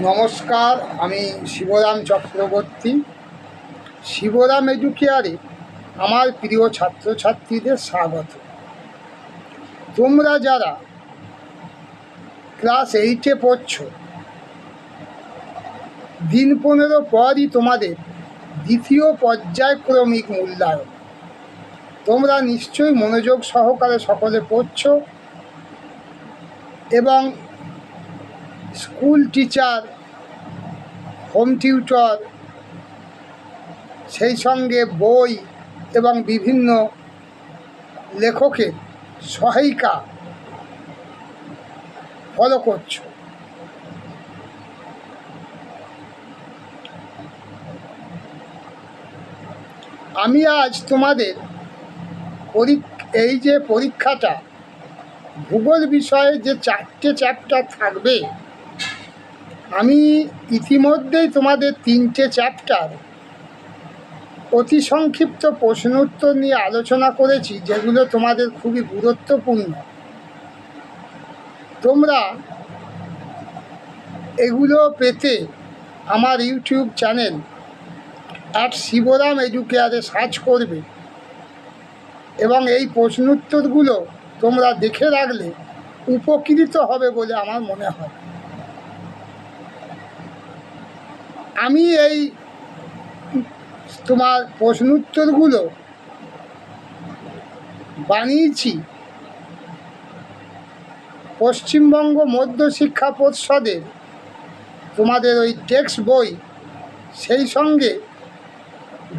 নমস্কার, আমি শিবরাম চক্রবর্তী। শিবরাম এডুকেয়ারে আমার প্রিয় ছাত্রছাত্রীদের স্বাগত। তোমরা যারা ক্লাস 8-এ পড়ছ, দিন 15 পরই তোমাদের দ্বিতীয় পর্যায়ক্রমিক মূল্যায়ন। তোমরা নিশ্চয়ই মনোযোগ সহকারে সকলে পড়ছ এবং স্কুল টিচার, হোম টিউটর, সেই সঙ্গে বই এবং বিভিন্ন লেখকের সহায়িকা ফলো করছো। আমি আজ তোমাদের এই যে পরীক্ষাটা, ভূগোল বিষয়ে যে 4টে চ্যাপ্টার থাকবে, আমি ইতিমধ্যেই তোমাদের 3টে চ্যাপ্টার অতি সংক্ষিপ্ত প্রশ্ন উত্তর নিয়ে আলোচনা করেছি, যেগুলো তোমাদের খুবই গুরুত্বপূর্ণ। তোমরা এগুলো পেতে আমার ইউটিউব চ্যানেল @শিবরাম এডুকেয়ারে সার্চ করবে এবং এই প্রশ্ন উত্তরগুলো তোমরা দেখে রাখলে উপকৃত হবে বলে আমার মনে হয়। আমি এই তোমার প্রশ্ন উত্তরগুলো বানিয়েছি পশ্চিমবঙ্গ মধ্য শিক্ষা পর্ষদের তোমাদের ওই টেক্সট বই, সেই সঙ্গে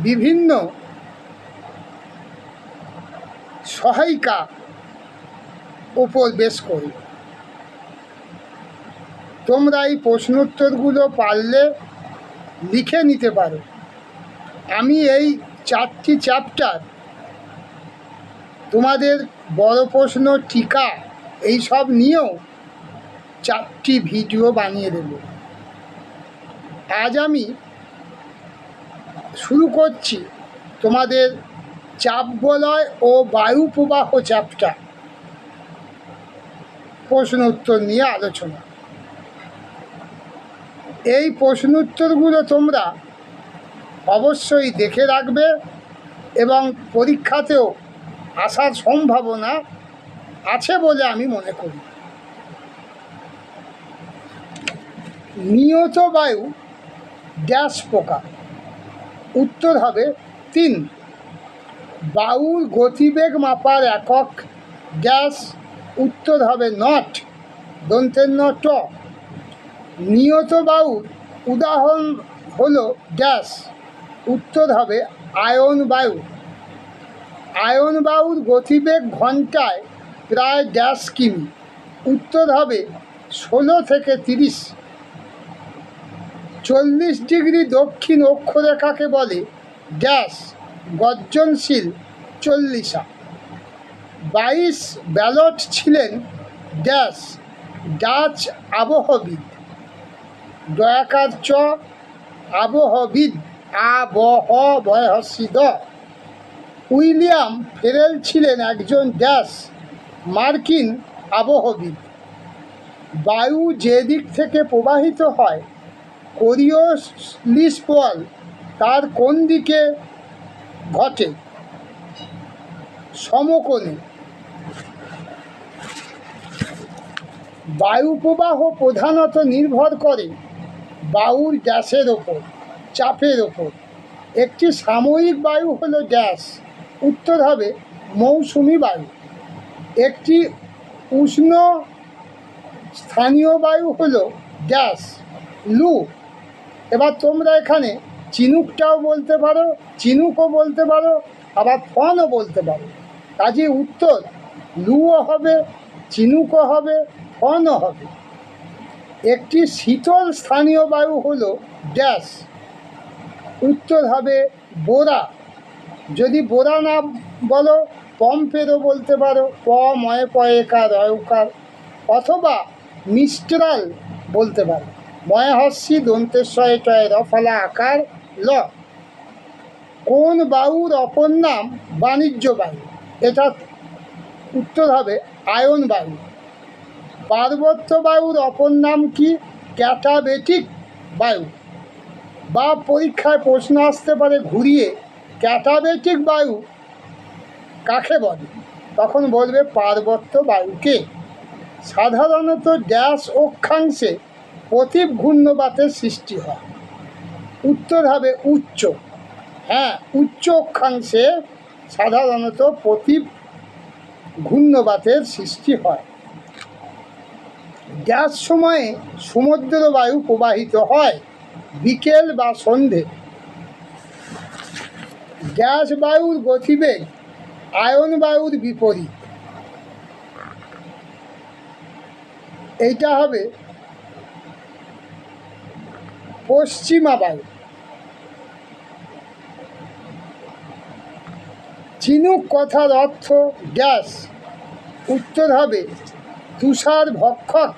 বিভিন্ন সহায়িকা উপর বেশ করে। তোমরা এই প্রশ্ন উত্তরগুলো পারলে লিখে নিতে পারো। আমি এই 4টি চ্যাপ্টার তোমাদের বড় প্রশ্ন, টিকা, এই সব নিয়েও 4টি ভিডিও বানিয়ে দেব। আজ আমি শুরু করছি তোমাদের চাপ বলয় ও বায়ু প্রবাহ চ্যাপ্টার প্রশ্ন উত্তর নিয়ে আলোচনা। এই প্রশ্ন উত্তরগুলো তোমরা অবশ্যই দেখে রাখবে এবং পরীক্ষাতেও আসার সম্ভাবনা আছে বলে আমি মনে করি। নিয়ত বায়ু ড্যাশ প্রকার? উত্তর হবে 3। বায়ুর গতিবেগ মাপার একক ড্যাশ? উত্তর হবে নট, দন্তের ন ট। নিয়ত বায়ুর উদাহরণ হলো ড্যাশ? উত্তর হবে আয়ন বায়ু। আয়ন বায়ুর গতিবেগ ঘন্টায় প্রায় ড্যাশ কিমি? উত্তর হবে 16 থেকে 30। 40 ডিগ্রি দক্ষিণ অক্ষরেখাকে বলে ড্যাশ? গর্জনশীল চল্লিশা। 22 ব্যালট ছিলেন ড্যাশ? ডাচ আবহবিদ। দয়াকার চ, আবহবিদ আবহ বয়সিদ। উইলিয়াম ফেরেল ছিলেন একজন ড্যাশ? মার্কিন আবহবিদ। বায়ু যে দিক থেকে প্রবাহিত হয়, কোরিওলিস বল তার কোন দিকে ঘটে? সমকোণে। বায়ু প্রবাহ প্রধানত নির্ভর করে বায়ুর ড্যাশের ওপর, চাপের ওপর। একটি সাময়িক বায়ু হলো ড্যাশ? উত্তর হবে মৌসুমি বায়ু। একটি উষ্ণ স্থানীয় বায়ু হলো ড্যাশ? লু। এবার তোমরা এখানে চিনুকটাও বলতে পারো, চিনুকও বলতে পারো, আবার ফনও বলতে পারো। কাজে উত্তর লুও হবে, চিনুকও হবে, ফনও হবে। একটি শীতল স্থানীয় বায়ু হলো ড্যাশ? উত্তর হবে বোরা। যদি বোরা না বলো, পম্পেরও বলতে পারো, প ময় পয়েকার রয়কার, অথবা মিস্ট্রাল বলতে পারো, ময় হস্যি দন্তেশ্বয় টয় রফলা আকার ল। কোন বায়ুর অপর নাম বাণিজ্য বায়ু? এটা উত্তর হবে আয়ন বায়ু। পার্বত্য বায়ুর অপর নাম কি? ক্যাটাবেটিক বায়ু, বা পরীক্ষায় প্রশ্ন আসতে পারে ঘুরিয়ে ক্যাটাবেটিক বায়ু কাকে বলে, তখন বলবে পার্বত্য বায়ুকে। সাধারণত ড্যাশ অক্ষাংশে প্রতীপ ঘূর্ণবাতের সৃষ্টি হয়। উত্তর হবে উচ্চ। হ্যাঁ, উচ্চ অক্ষাংশে সাধারণত প্রতীপ ঘূর্ণবাতের সৃষ্টি হয়। ড্যাশ সময়ে সমুদ্র বায়ু প্রবাহিত হয়, বিকেল বা সন্ধে। গ্যাস বায়ুর গতিবেগ আয়ন বায়ুর বিপরীত। এইটা হবে পশ্চিমা বায়ু। চিনুক কথার অর্থ গ্যাস। উত্তর হবে তুষার ভক্ষক।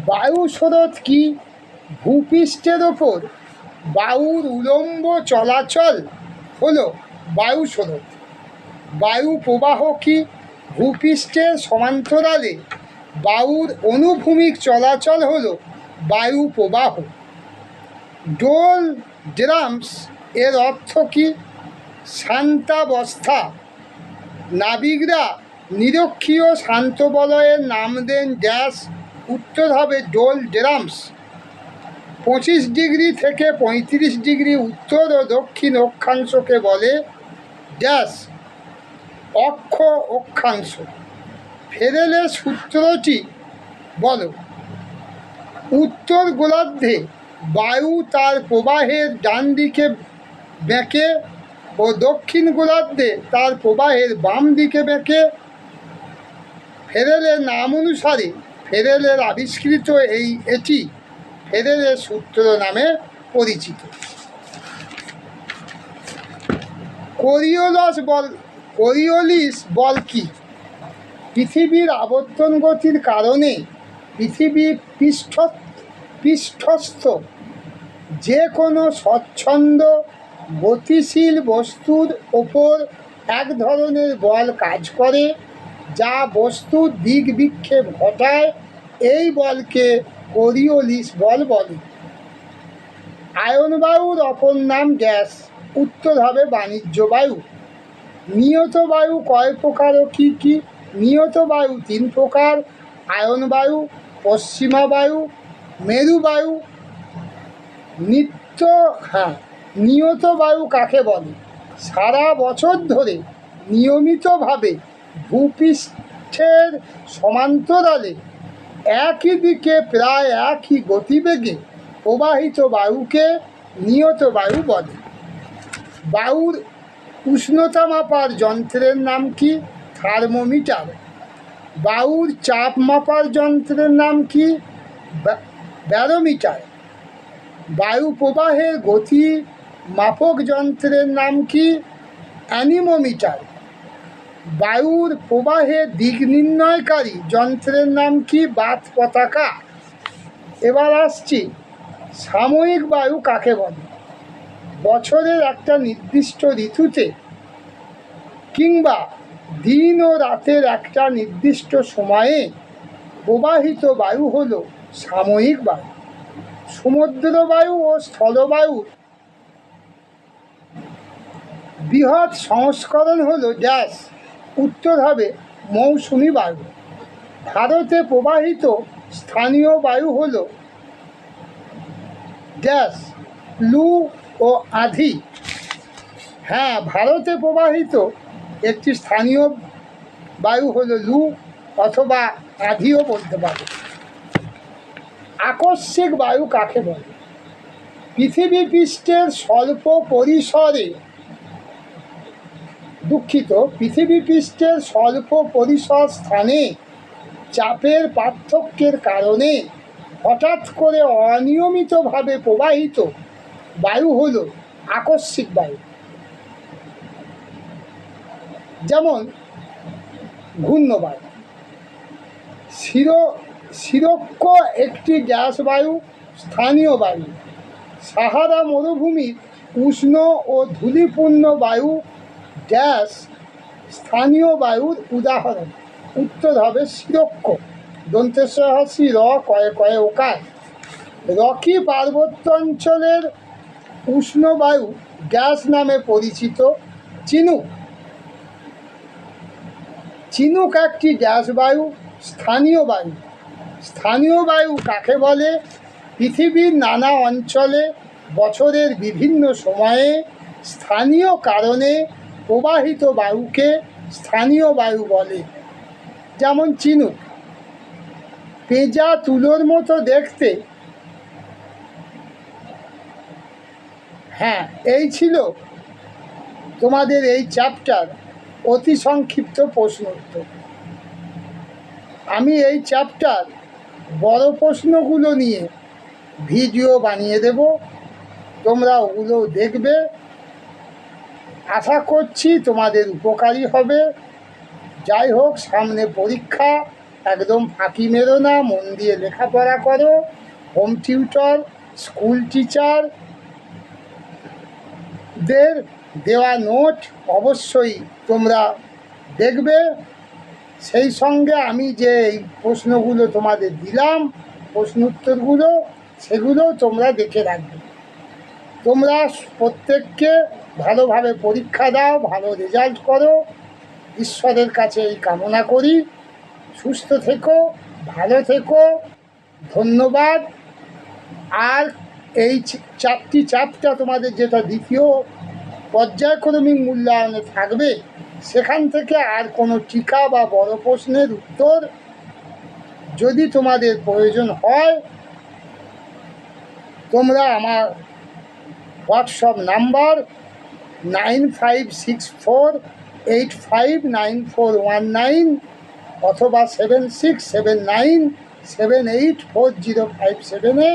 বায়ু স্রোত কি? ভূপৃষ্ঠের ওপর বায়ুর উলম্ব চলাচল হলো বায়ু স্রোত। বায়ু প্রবাহ কি? ভূপৃষ্ঠের সমান্তরালে বায়ুর অনুভূমিক চলাচল হলো বায়ু প্রবাহ। ডোল ড্রামস এর অর্থ কি? শান্তাবস্থা। নাবিকরা নিরক্ষীয় শান্ত বলয়ের নাম দেন ড্যাশ। উত্তর হবে ডোল ড্রামস। 25 ডিগ্রি থেকে 35 ডিগ্রি উত্তর ও দক্ষিণ অক্ষাংশকে বলে ড্যাশ অক্ষ অক্ষাংশ। ফেরেলের সূত্রটি বলো। উত্তর গোলার্ধে বায়ু তার প্রবাহের ডান দিকে বেঁকে ও দক্ষিণ গোলার্ধে তার প্রবাহের বাম দিকে বেঁকে। ফেরেলের নাম অনুসারে ফেরেলের আবিষ্কৃত এটি ফেরেলের সূত্র নামে পরিচিত। কোরিওলিস বল কি? পৃথিবীর আবর্তন গতির কারণে পৃথিবীর পৃষ্ঠস্থ যে কোনো স্বচ্ছন্দ গতিশীল বস্তুর ওপর এক ধরনের বল কাজ করে, যা বস্তুর দিক বিক্ষেপ ঘটায়। এই বলকে কোরিওলিস বল বলে। আয়ন বায়ুর অপর নাম গ্যাস। উত্তর হবে বাণিজ্য বায়ু। নিয়ত বায়ু কয় প্রকার ও কী কী? নিয়ত বায়ু 3 প্রকার: আয়ন বায়ু, পশ্চিমা বায়ু, মেরু বায়ু। নিয়ত বায়ু কাকে বলে? সারা বছর ধরে নিয়মিতভাবে ভূপৃষ্ঠের সমান্তরালে একই দিকে প্রায় একই গতিবেগে প্রবাহিত বায়ুকে নিয়ত বায়ু বলে। বায়ুর উষ্ণতা মাপার যন্ত্রের নাম কি? থার্মোমিটার। বায়ুর চাপ মাপার যন্ত্রের নাম কি? ব্যারোমিটার। বায়ু প্রবাহের গতি মাপক যন্ত্রের নাম কি? অ্যানিমোমিটার। বায়ুর প্রবাহের দিক নির্ণয়কারী যন্ত্রের নাম কি? বাত পতাকা। এবার আসছি, সাময়িক বায়ু কাকে বলে? বছরের একটা নির্দিষ্ট ঋতুতে কিংবা দিন ও রাতের একটা নির্দিষ্ট সময়ে প্রবাহিত বায়ু হলো সাময়িক বায়ু। সমুদ্র বায়ু ও স্থলবায়ুর বৃহৎ সংস্করণ হলো ড্যাশ। উত্তর হবে মৌসুমি বায়ু। ভারতে প্রবাহিত স্থানীয় বায়ু হলো ড্যাশ লু ও আঁধি। হ্যাঁ, ভারতে প্রবাহিত একটি স্থানীয় বায়ু হলো লু অথবা আঁধিও বলতে পারে। আকস্মিক বায়ু কাকে বলে? পৃথিবী পৃষ্ঠের স্বল্প পরিসরে স্থানে চাপের পার্থক্যের কারণে হঠাৎ করে অনিয়মিতভাবে প্রবাহিত বায়ু হলো আকস্মিক বায়ু। যেমন ঘূর্ণবায়ু। সিরক্ষ একটি গ্যাস বায়ু, স্থানীয় বায়ু। সাহারা মরুভূমির উষ্ণ ও ধূলিপূর্ণ বায়ু ড্যাশ স্থানীয় বায়ুর উদাহরণ? উত্তর হবে শিরক্ষ। দন্তেশ্বর হস্যি র কয়ে কয়ে ওকার। রকি পার্বত্য অঞ্চলের উষ্ণ বায়ু গ্যাস নামে পরিচিত? চিনুক। চিনুক একটি গ্যাস বায়ু, স্থানীয় বায়ু। স্থানীয় বায়ু কাকে বলে? পৃথিবীর নানা অঞ্চলে বছরের বিভিন্ন সময়ে স্থানীয় কারণে প্রবাহিত বায়ুকে স্থানীয় বায়ু বলে। যেমন চিনুক, পেঁজা তুলোর মতো দেখতে। হ্যাঁ, এই ছিল তোমাদের এই চ্যাপ্টার অতি সংক্ষিপ্ত প্রশ্ন উত্তর। আমি এই চ্যাপ্টার বড় প্রশ্নগুলো নিয়ে ভিডিও বানিয়ে দেব, তোমরা ওগুলো দেখবে। আশা করছি তোমাদের উপকারী হবে। যাই হোক, সামনে পরীক্ষা, একদম ফাঁকি মেরো না, মন দিয়ে লেখাপড়া করো। হোম টিউটর, স্কুল টিচার দের দেওয়া নোট অবশ্যই তোমরা দেখবে। সেই সঙ্গে আমি যে এই প্রশ্নগুলো তোমাদের দিলাম, প্রশ্ন উত্তরগুলো, সেগুলো তোমরা দেখে রাখবে। তোমরা প্রত্যেককে ভালোভাবে পরীক্ষা দাও, ভালো রেজাল্ট করো, ঈশ্বরের কাছে এই কামনা করি। সুস্থ থেকো, ভালো থেকো, ধন্যবাদ। আর এই 4টি চ্যাপ্টার তোমাদের যেটা দ্বিতীয় পর্যায়ক্রমিক মূল্যায়নে থাকবে, সেখান থেকে আর কোনো টিকা বা বড় প্রশ্নের উত্তর যদি তোমাদের প্রয়োজন হয়, তোমরা আমার হোয়াটসঅ্যাপ নাম্বার 9564859419 অথবা 7679784057-এ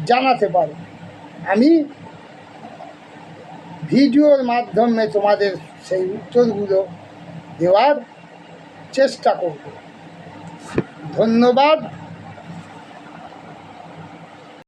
জানাতে পারো। আমি ভিডিওর মাধ্যমে তোমাদের সেই উত্তরগুলো দেওয়ার চেষ্টা করব। ধন্যবাদ।